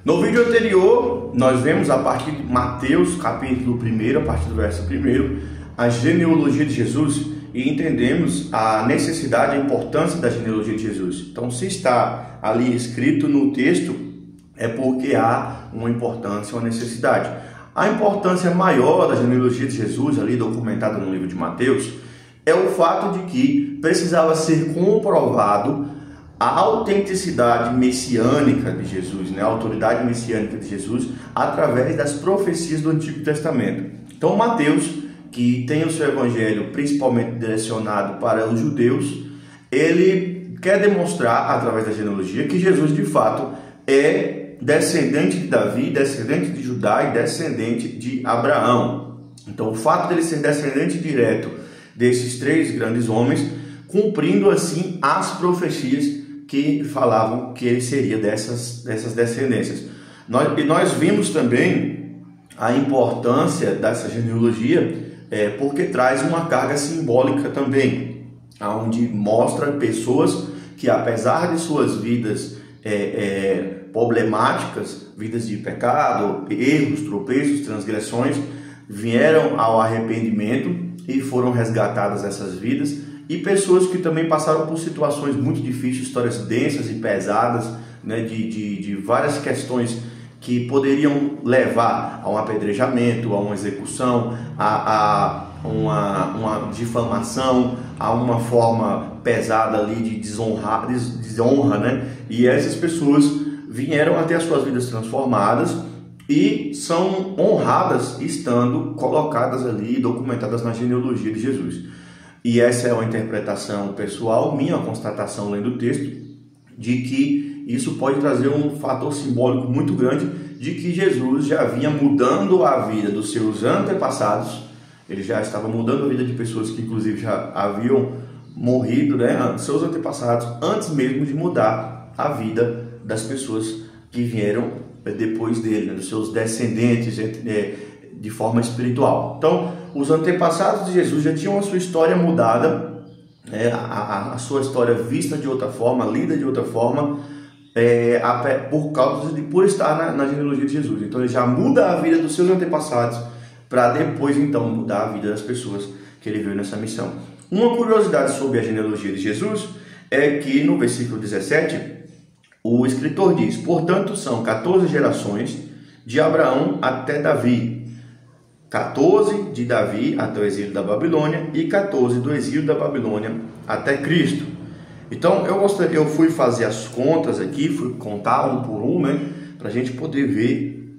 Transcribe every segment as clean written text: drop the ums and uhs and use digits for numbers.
No vídeo anterior, nós vemos a partir de Mateus, capítulo 1, a partir do verso 1, a genealogia de Jesus e entendemos a necessidade e a importância da genealogia de Jesus. Então, se está ali escrito no texto, é porque há uma importância, uma necessidade. A importância maior da genealogia de Jesus, ali documentada no livro de Mateus, é o fato de que precisava ser comprovado a autenticidade messiânica de Jesus, a autoridade messiânica de Jesus, através das profecias do Antigo Testamento. Então, Mateus, que tem o seu evangelho principalmente direcionado para os judeus, ele quer demonstrar, através da genealogia, que Jesus, de fato, é descendente de Davi, descendente de Judá e descendente de Abraão. Então, o fato dele ser descendente direto desses três grandes homens, cumprindo assim as profecias que falavam que ele seria dessas descendências. Nós vimos também a importância dessa genealogia, porque traz uma carga simbólica também, onde mostra pessoas que, apesar de suas vidas problemáticas, vidas de pecado, erros, tropeços, transgressões, vieram ao arrependimento e foram resgatadas essas vidas. E pessoas que também passaram por situações muito difíceis, histórias densas e pesadas, de várias questões que poderiam levar a um apedrejamento, a uma execução, a uma difamação, a uma forma pesada ali de desonra, E essas pessoas vieram a ter as suas vidas transformadas e são honradas estando colocadas ali, documentadas na genealogia de Jesus. E essa é uma interpretação pessoal, minha constatação lendo o texto, de que isso pode trazer um fator simbólico muito grande de que Jesus já vinha mudando a vida dos seus antepassados, ele já estava mudando a vida de pessoas que inclusive já haviam morrido, seus antepassados, antes mesmo de mudar a vida das pessoas que vieram depois dele, dos seus descendentes, de forma espiritual. Então, os antepassados de Jesus já tinham a sua história mudada, a sua história vista de outra forma, lida de outra forma, por estar na genealogia de Jesus. Então, ele já muda a vida dos seus antepassados para depois, então, mudar a vida das pessoas que ele veio nessa missão. Uma curiosidade sobre a genealogia de Jesus é que no versículo 17, o escritor diz: portanto, são 14 gerações de Abraão até Davi, 14 de Davi até o exílio da Babilônia e 14 do exílio da Babilônia até Cristo. Então eu fui fazer as contas aqui, fui contar um por um, para a gente poder ver,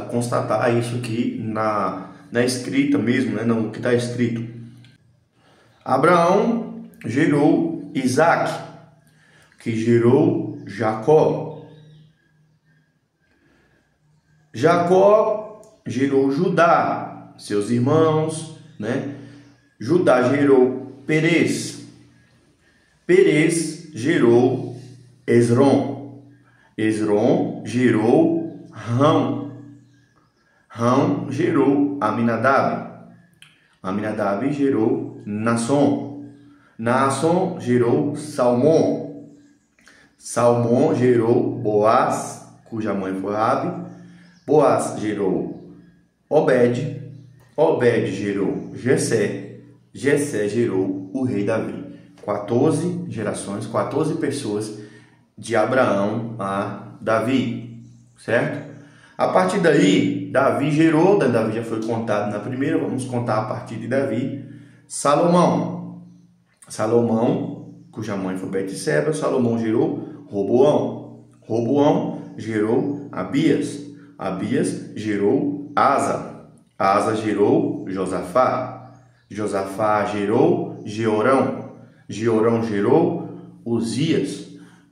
constatar isso aqui na escrita mesmo, no que está escrito. Abraão gerou Isaac, que gerou Jacó. Jacó gerou Judá, seus irmãos, Judá gerou Perez. Perez gerou Esrom. Esrom gerou Rão. Rão gerou Aminadab. Aminadab gerou Naasson. Naasson gerou Salmão. Salmão gerou Boaz, cuja mãe foi Rabi. Boaz gerou Obed. Obed gerou Jessé. Jessé gerou o rei Davi. 14 gerações, 14 pessoas de Abraão a Davi, certo? A partir daí, Davi já foi contado na primeira, vamos contar a partir de Davi, Salomão. Salomão, cuja mãe foi Betseba. Salomão gerou Roboão. Roboão gerou Abias. Abias gerou Asa. Asa gerou Josafá. Josafá gerou Jeorão. Jeorão gerou Uzias.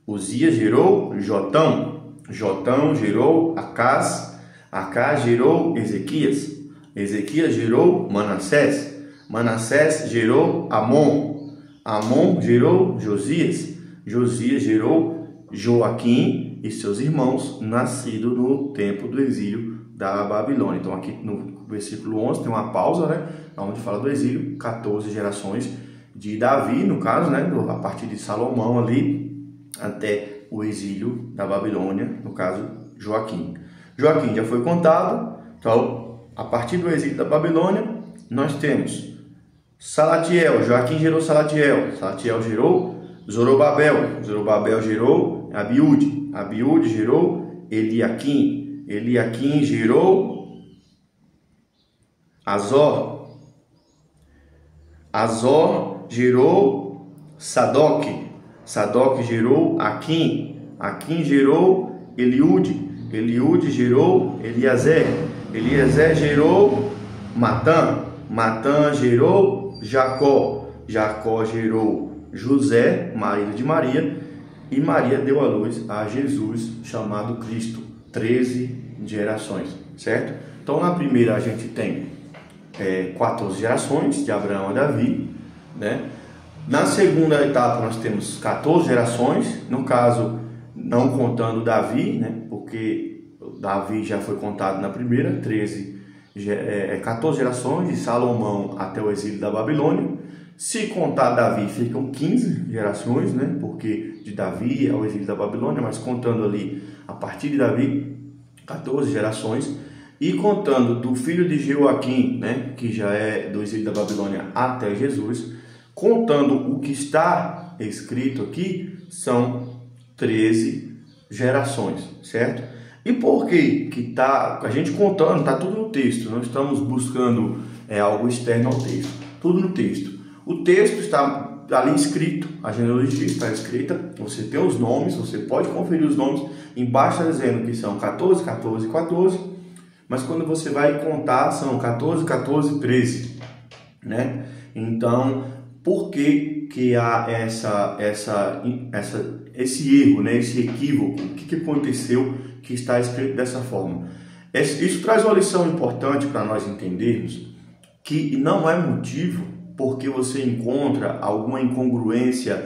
Uzias gerou Jotão. Jotão gerou Acás. Acás gerou Ezequias. Ezequias gerou Manassés. Manassés gerou Amon. Amon gerou Josias. Josias gerou Joaquim e seus irmãos, nascido no tempo do exílio da Babilônia. Então aqui no versículo 11 tem uma pausa, onde fala do exílio, 14 gerações de Davi, no caso, a partir de Salomão ali até o exílio da Babilônia, no caso Joaquim. Joaquim já foi contado, então a partir do exílio da Babilônia nós temos Salatiel. Joaquim gerou Salatiel, Salatiel gerou Zorobabel, Zorobabel gerou Abiúde, Abiúde gerou Eliaquim, Eliaquim gerou Azor, Azor gerou Sadoc, Sadoc gerou Aquim, Aquim gerou Eliúde, Eliúde gerou Eliezer, Eliezer gerou Matã, Matã gerou Jacó, Jacó gerou José, marido de Maria, e Maria deu à luz a Jesus, chamado Cristo. 13 gerações, certo? Então na primeira a gente tem 14 gerações, de Abraão a Davi, né? Na segunda etapa nós temos 14 gerações, no caso não contando Davi, né? Porque Davi já foi contado na primeira, 14 gerações, de Salomão até o exílio da Babilônia. Se contar Davi, ficam 15 gerações, né? Porque de Davi ao exílio da Babilônia, mas contando ali a partir de Davi, 14 gerações. E contando do filho de Joaquim, né? Que já é do exílio da Babilônia até Jesus, contando o que está escrito aqui, são 13 gerações, certo? E por que tá a gente contando, está tudo no texto, não estamos buscando algo externo ao texto, tudo no texto. O texto está ali escrito, a genealogia está escrita, você tem os nomes, você pode conferir os nomes, embaixo está dizendo que são 14, 14, 14, mas quando você vai contar são 14, 14, 13, né? Então, por que há esse erro, né? Esse equívoco? O que aconteceu que está escrito dessa forma? Isso traz uma lição importante para nós entendermos que não é motivo porque você encontra alguma incongruência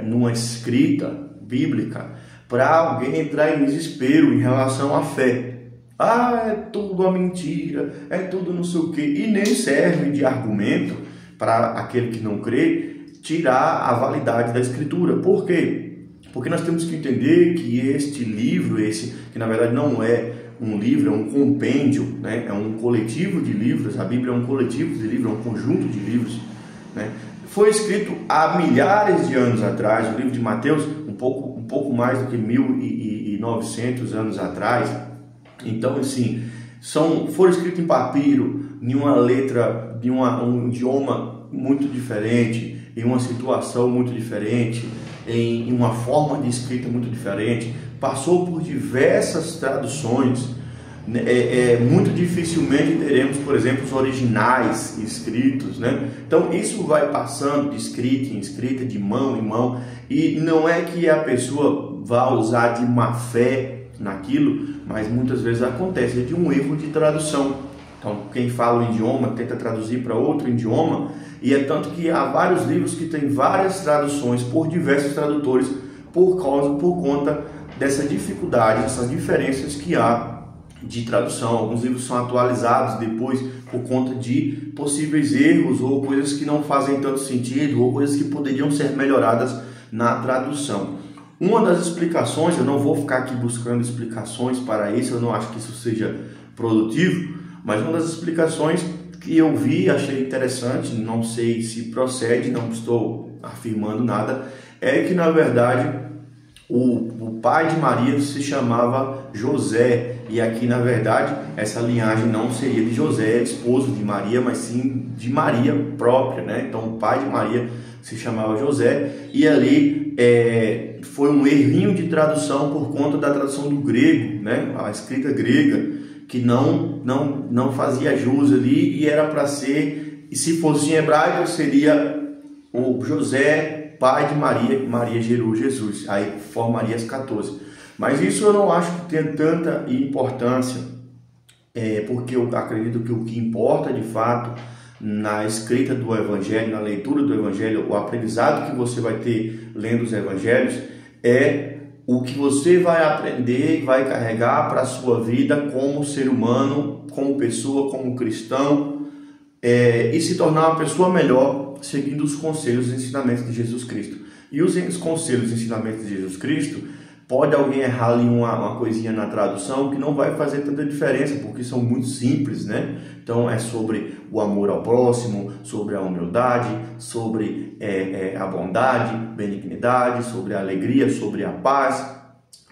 numa escrita bíblica para alguém entrar em desespero em relação à fé. Ah, é tudo uma mentira, é tudo não sei o quê, e nem serve de argumento para aquele que não crê tirar a validade da escritura. Por quê? Porque nós temos que entender que este livro, que na verdade não é um livro, é um compêndio, né? É um coletivo de livros. A Bíblia é um coletivo de livros, é um conjunto de livros, né? Foi escrito há milhares de anos atrás. O livro de Mateus, um pouco mais do que 1900 anos atrás. Então, assim, foram escritos em papiro, em uma letra, de um idioma muito diferente, em uma situação muito diferente, em uma forma de escrita muito diferente, passou por diversas traduções. Muito dificilmente teremos, por exemplo, os originais escritos, né? Então isso vai passando de escrita em escrita, de mão em mão, e não é que a pessoa vá usar de má fé naquilo, mas muitas vezes acontece de um erro de tradução. Então quem fala o idioma tenta traduzir para outro idioma, e é tanto que há vários livros que têm várias traduções por diversos tradutores por conta dessa dificuldade, dessas diferenças que há de tradução. Alguns livros são atualizados depois por conta de possíveis erros ou coisas que não fazem tanto sentido ou coisas que poderiam ser melhoradas na tradução. Uma das explicações, eu não vou ficar aqui buscando explicações para isso, eu não acho que isso seja produtivo, mas uma das explicações que eu vi, achei interessante, não sei se procede, não estou afirmando nada, é que na verdade o pai de Maria se chamava José, e aqui na verdade essa linhagem não seria de José, esposo de Maria, mas sim de Maria própria, né? Então o pai de Maria se chamava José, e ali foi um errinho de tradução por conta da tradução do grego, né? A escrita grega, que não fazia jus ali, e era para ser, e se fosse em hebraico seria o José, pai de Maria, Maria gerou Jesus, aí formaria as 14. Mas isso eu não acho que tenha tanta importância, porque eu acredito que o que importa de fato na escrita do Evangelho, na leitura do Evangelho, o aprendizado que você vai ter lendo os Evangelhos, é o que você vai aprender e vai carregar para a sua vida como ser humano, como pessoa, como cristão, e se tornar uma pessoa melhor seguindo os conselhos e ensinamentos de Jesus Cristo. E os conselhos e ensinamentos de Jesus Cristo, pode alguém errar ali uma coisinha na tradução que não vai fazer tanta diferença, porque são muito simples, né? Então é sobre o amor ao próximo, sobre a humildade, sobre a bondade, benignidade, sobre a alegria, sobre a paz,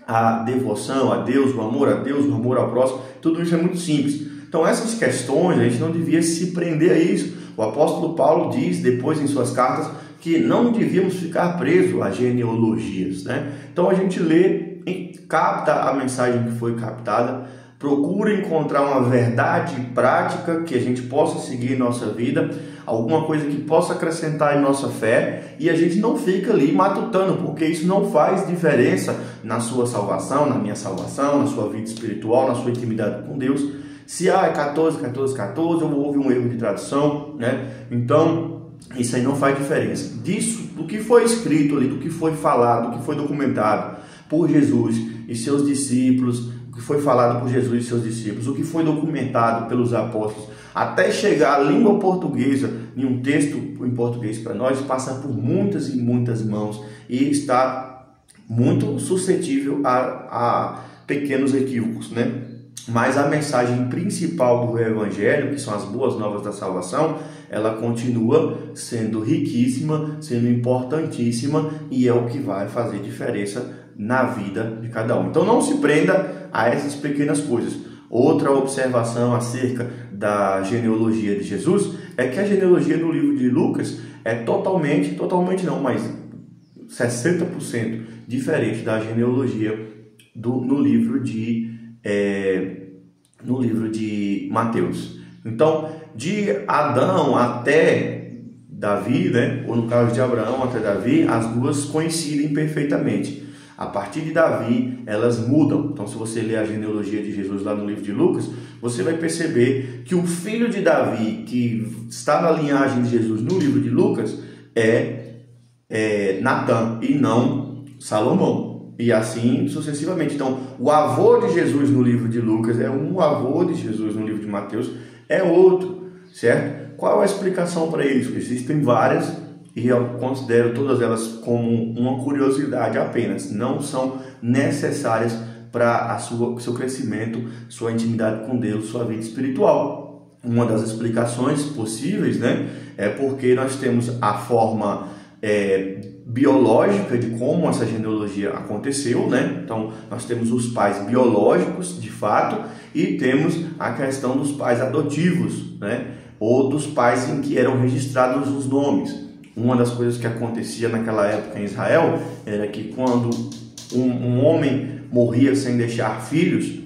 a devoção a Deus, o amor ao próximo. Tudo isso é muito simples. Então essas questões a gente não devia se prender a isso. O apóstolo Paulo diz depois em suas cartas que não devíamos ficar presos a genealogias, né? Então a gente lê e capta a mensagem que foi captada, procura encontrar uma verdade prática que a gente possa seguir em nossa vida, alguma coisa que possa acrescentar em nossa fé, e a gente não fica ali matutando, porque isso não faz diferença na sua salvação, na minha salvação, na sua vida espiritual, na sua intimidade com Deus. Se é 14, ou houve um erro de tradução, né? Então isso aí não faz diferença. Disso, do que foi escrito ali, do que foi falado, do que foi documentado por Jesus e seus discípulos, o que foi falado por Jesus e seus discípulos, o que foi documentado pelos apóstolos, até chegar à língua portuguesa, em um texto em português para nós, passa por muitas e muitas mãos e está muito suscetível a pequenos equívocos, né? Mas a mensagem principal do Evangelho, que são as boas novas da salvação, ela continua sendo riquíssima, sendo importantíssima, e é o que vai fazer diferença na vida de cada um. Então não se prenda a essas pequenas coisas. Outra observação acerca da genealogia de Jesus é que a genealogia no livro de Lucas é totalmente não, mas 60% diferente da genealogia no livro de Mateus. Então, de Adão até Davi, né, ou no caso de Abraão até Davi, as duas coincidem perfeitamente. A partir de Davi, elas mudam. Então, se você ler a genealogia de Jesus lá no livro de Lucas, você vai perceber que o filho de Davi, que está na linhagem de Jesus no livro de Lucas, é Natã e não Salomão. E assim sucessivamente. Então, o avô de Jesus no livro de Lucas é um, o avô de Jesus no livro de Mateus é outro, certo? Qual a explicação para isso? Existem várias e eu considero todas elas como uma curiosidade apenas. Não são necessárias para o seu crescimento, sua intimidade com Deus, sua vida espiritual. Uma das explicações possíveis, né, é porque nós temos a forma biológica de como essa genealogia aconteceu, né? Então nós temos os pais biológicos de fato e temos a questão dos pais adotivos, né? Ou dos pais em que eram registrados os nomes. Uma das coisas que acontecia naquela época em Israel era que quando um homem morria sem deixar filhos,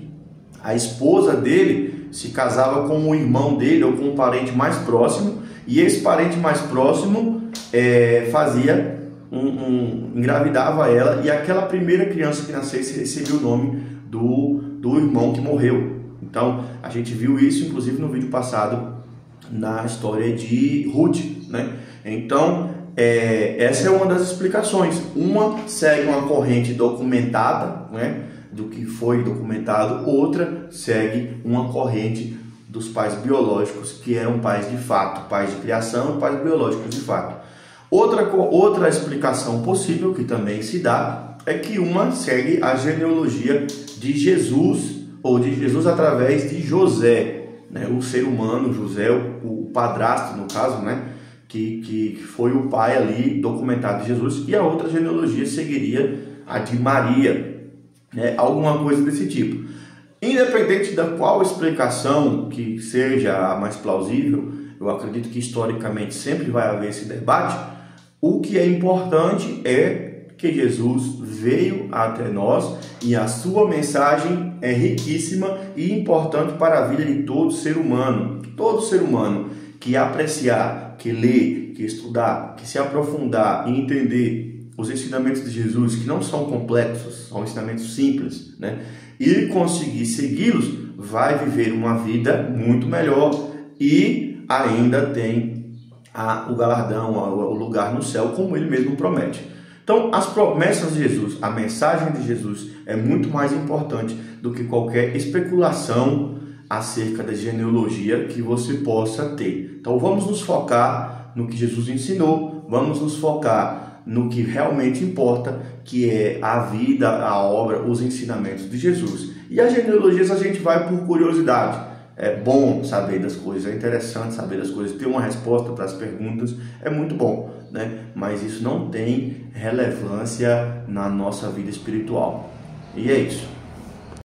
a esposa dele se casava com o irmão dele ou com um parente mais próximo, e esse parente mais próximo engravidava ela, e aquela primeira criança que nascesse recebia o nome do irmão que morreu. Então a gente viu isso inclusive no vídeo passado na história de Ruth, né? Então essa é uma das explicações. Uma segue uma corrente documentada, né, do que foi documentado, outra segue uma corrente dos pais biológicos, que eram pais de fato, pais de criação e pais biológicos de fato. Outra explicação possível que também se dá é que uma segue a genealogia de Jesus, ou de Jesus através de José, né? O ser humano, José, o padrasto no caso, né? que foi o pai ali documentado de Jesus, e a outra genealogia seguiria a de Maria, né? Alguma coisa desse tipo. Independente da qual explicação que seja a mais plausível, eu acredito que historicamente sempre vai haver esse debate. O que é importante é que Jesus veio até nós e a sua mensagem é riquíssima e importante para a vida de todo ser humano. Todo ser humano que apreciar, que ler, que estudar, que se aprofundar e entender os ensinamentos de Jesus, que não são complexos, são ensinamentos simples, né? E conseguir segui-los, vai viver uma vida muito melhor e ainda tem o galardão, o lugar no céu, como ele mesmo promete. Então, as promessas de Jesus, a mensagem de Jesus é muito mais importante do que qualquer especulação acerca da genealogia que você possa ter. Então, vamos nos focar no que Jesus ensinou, vamos nos focar no que realmente importa, que é a vida, a obra, os ensinamentos de Jesus. E as genealogias a gente vai por curiosidade. É bom saber das coisas, é interessante saber das coisas, ter uma resposta para as perguntas é muito bom, né? Mas isso não tem relevância na nossa vida espiritual. E é isso.